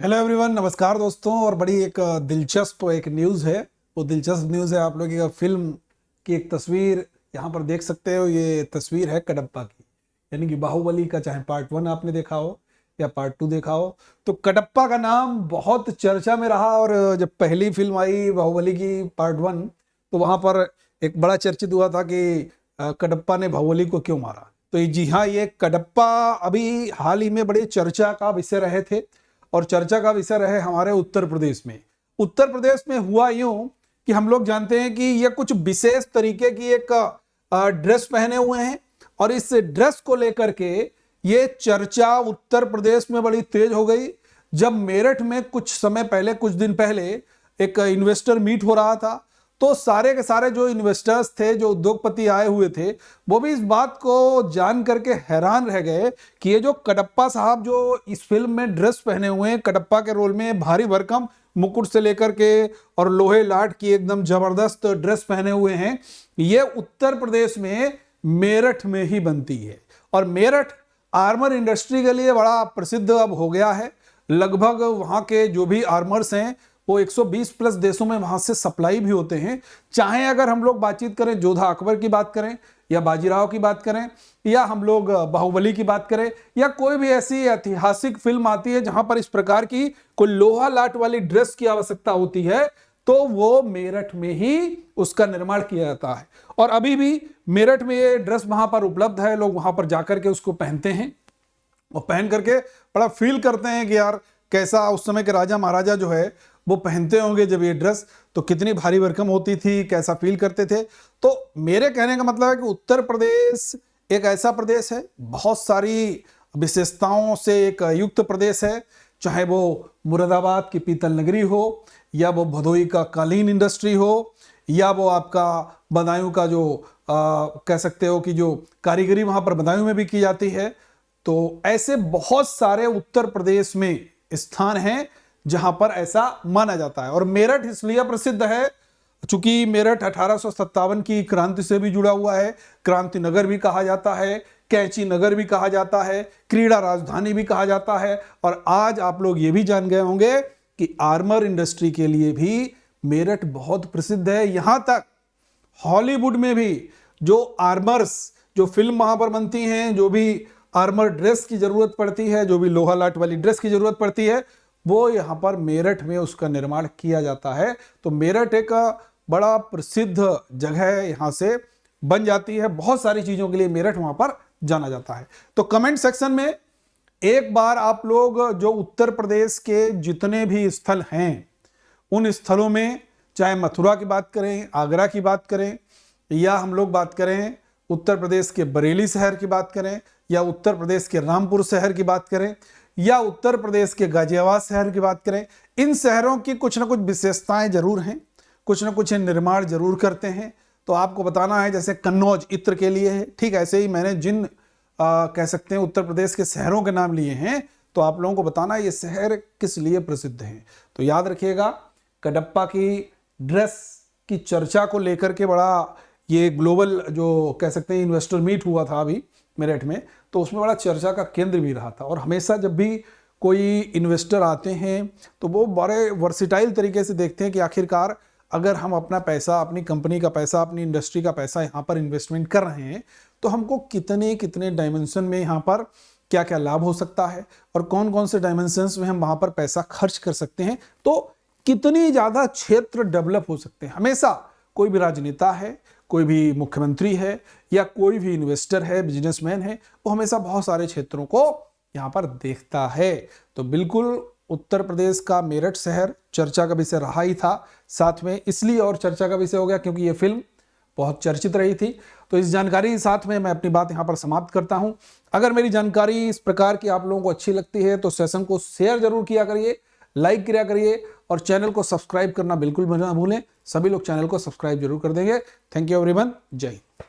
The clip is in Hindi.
हेलो एवरीवन, नमस्कार दोस्तों। और बड़ी एक दिलचस्प एक न्यूज़ है। वो दिलचस्प न्यूज़ है, आप लोग एक फिल्म की एक तस्वीर यहाँ पर देख सकते हो। ये तस्वीर है कडप्पा की, यानी कि बाहुबली का, चाहे पार्ट 1 आपने देखा हो या पार्ट 2 देखा हो, तो कडप्पा का नाम बहुत चर्चा में रहा। और जब पहली फिल्म आई बाहुबली की पार्ट 1, तो वहाँ पर एक बड़ा चर्चित हुआ था कि कडप्पा ने बाहुबली को क्यों मारा। तो जी हाँ, ये कडप्पा अभी हाल ही में बड़े चर्चा का विषय रहे थे, और चर्चा का विषय रहे हमारे उत्तर प्रदेश में। उत्तर प्रदेश में हुआ यूं कि हम लोग जानते हैं कि ये कुछ विशेष तरीके की एक ड्रेस पहने हुए हैं, और इस ड्रेस को लेकर के ये चर्चा उत्तर प्रदेश में बड़ी तेज हो गई। जब मेरठ में कुछ समय पहले, कुछ दिन पहले एक इन्वेस्टर मीट हो रहा था, तो सारे के सारे जो इन्वेस्टर्स थे, जो उद्योगपति आए हुए थे, वो भी इस बात को जान करके हैरान रह गए कि ये जो कडप्पा साहब जो इस फिल्म में ड्रेस पहने हुए हैं, कडप्पा के रोल में भारी भरकम मुकुट से लेकर के और लोहे लाट की एकदम जबरदस्त ड्रेस पहने हुए हैं, ये उत्तर प्रदेश में मेरठ में ही बनती है। और मेरठ आर्मर इंडस्ट्री के लिए बड़ा प्रसिद्ध अब हो गया है। लगभग वहाँ के जो भी आर्मर्स हैं वो 120 प्लस देशों में वहां से सप्लाई भी होते हैं। चाहे अगर हम लोग बातचीत करें, जोधा अकबर की बात करें, या बाजीराव की बात करें, या हम लोग बाहुबली की बात करें, या कोई भी ऐसी ऐतिहासिक फिल्म आती है जहां पर इस प्रकार की कोई लोहा लाट वाली ड्रेस की आवश्यकता होती है, तो वो मेरठ में ही उसका निर्माण किया जाता है। और अभी भी मेरठ में ये ड्रेस वहां पर उपलब्ध है। लोग वहां पर जाकर के उसको पहनते हैं और पहन करके बड़ा फील करते हैं कि यार कैसा उस समय के राजा महाराजा जो है वो पहनते होंगे जब ये ड्रेस, तो कितनी भारी भरकम होती थी, कैसा फील करते थे। तो मेरे कहने का मतलब है कि उत्तर प्रदेश एक ऐसा प्रदेश है, बहुत सारी विशेषताओं से एक युक्त प्रदेश है। चाहे वो मुरादाबाद की पीतल नगरी हो, या वो भदोई का कालीन इंडस्ट्री हो, या वो आपका बदायूं का जो कह सकते हो कि जो कारीगरी वहां पर बदायूं में भी की जाती है। तो ऐसे बहुत सारे उत्तर प्रदेश में स्थान हैं जहां पर ऐसा माना जाता है। और मेरठ इसलिए प्रसिद्ध है चूंकि मेरठ 1857 की क्रांति से भी जुड़ा हुआ है। क्रांति नगर भी कहा जाता है, कैंची नगर भी कहा जाता है, क्रीड़ा राजधानी भी कहा जाता है। और आज आप लोग ये भी जान गए होंगे कि आर्मर इंडस्ट्री के लिए भी मेरठ बहुत प्रसिद्ध है। यहां तक हॉलीवुड में भी जो आर्मर्स, जो फिल्म वहां पर बनती हैं, जो भी आर्मर ड्रेस की जरूरत पड़ती है, जो भी लोहा लाट वाली ड्रेस की जरूरत पड़ती है, वो यहाँ पर मेरठ में उसका निर्माण किया जाता है। तो मेरठ एक बड़ा प्रसिद्ध जगह यहाँ से बन जाती है। बहुत सारी चीजों के लिए मेरठ वहां पर जाना जाता है। तो कमेंट सेक्शन में एक बार आप लोग जो उत्तर प्रदेश के जितने भी स्थल हैं, उन स्थलों में चाहे मथुरा की बात करें, आगरा की बात करें, या हम लोग बात करें उत्तर प्रदेश के बरेली शहर की बात करें, या उत्तर प्रदेश के रामपुर शहर की बात करें, या उत्तर प्रदेश के गाजियाबाद शहर की बात करें, इन शहरों की कुछ ना कुछ विशेषताएं जरूर हैं, कुछ ना कुछ निर्माण जरूर करते हैं। तो आपको बताना है, जैसे कन्नौज इत्र के लिए है, ठीक ऐसे ही मैंने जिन कह सकते हैं उत्तर प्रदेश के शहरों के नाम लिए हैं, तो आप लोगों को बताना है ये शहर किस लिए प्रसिद्ध हैं। तो याद रखिएगा, कडप्पा की ड्रेस की चर्चा को लेकर के बड़ा ये ग्लोबल जो कह सकते हैं इन्वेस्टर मीट हुआ था अभी मेरठ में, तो उसमें बड़ा चर्चा का केंद्र भी रहा था। और हमेशा जब भी कोई इन्वेस्टर आते हैं तो वो बड़े वर्सिटाइल तरीके से देखते हैं कि आखिरकार अगर हम अपना पैसा, अपनी कंपनी का पैसा, अपनी इंडस्ट्री का पैसा यहाँ पर इन्वेस्टमेंट कर रहे हैं, तो हमको कितने कितने डायमेंशन में यहाँ पर क्या क्या लाभ हो सकता है, और कौन कौन से डायमेंशंस में हम वहाँ पर पैसा खर्च कर सकते हैं, तो कितनी ज़्यादा क्षेत्र डेवलप हो सकते हैं। हमेशा कोई भी राजनेता है, कोई भी मुख्यमंत्री है, या कोई भी इन्वेस्टर है, बिजनेसमैन है, वो हमेशा बहुत सारे क्षेत्रों को यहाँ पर देखता है। तो बिल्कुल उत्तर प्रदेश का मेरठ शहर चर्चा का विषय रहा ही था। साथ में इसलिए और चर्चा का विषय हो गया क्योंकि ये फिल्म बहुत चर्चित रही थी। तो इस जानकारी के साथ में मैं अपनी बात यहाँ पर समाप्त करता हूँ। अगर मेरी जानकारी इस प्रकार की आप लोगों को अच्छी लगती है तो सेशन को शेयर जरूर किया करिए, लाइक किया करिए, और चैनल को सब्सक्राइब करना बिल्कुल ना भूलें। सभी लोग चैनल को सब्सक्राइब जरूर कर देंगे। Thank you everyone. जय हिंद।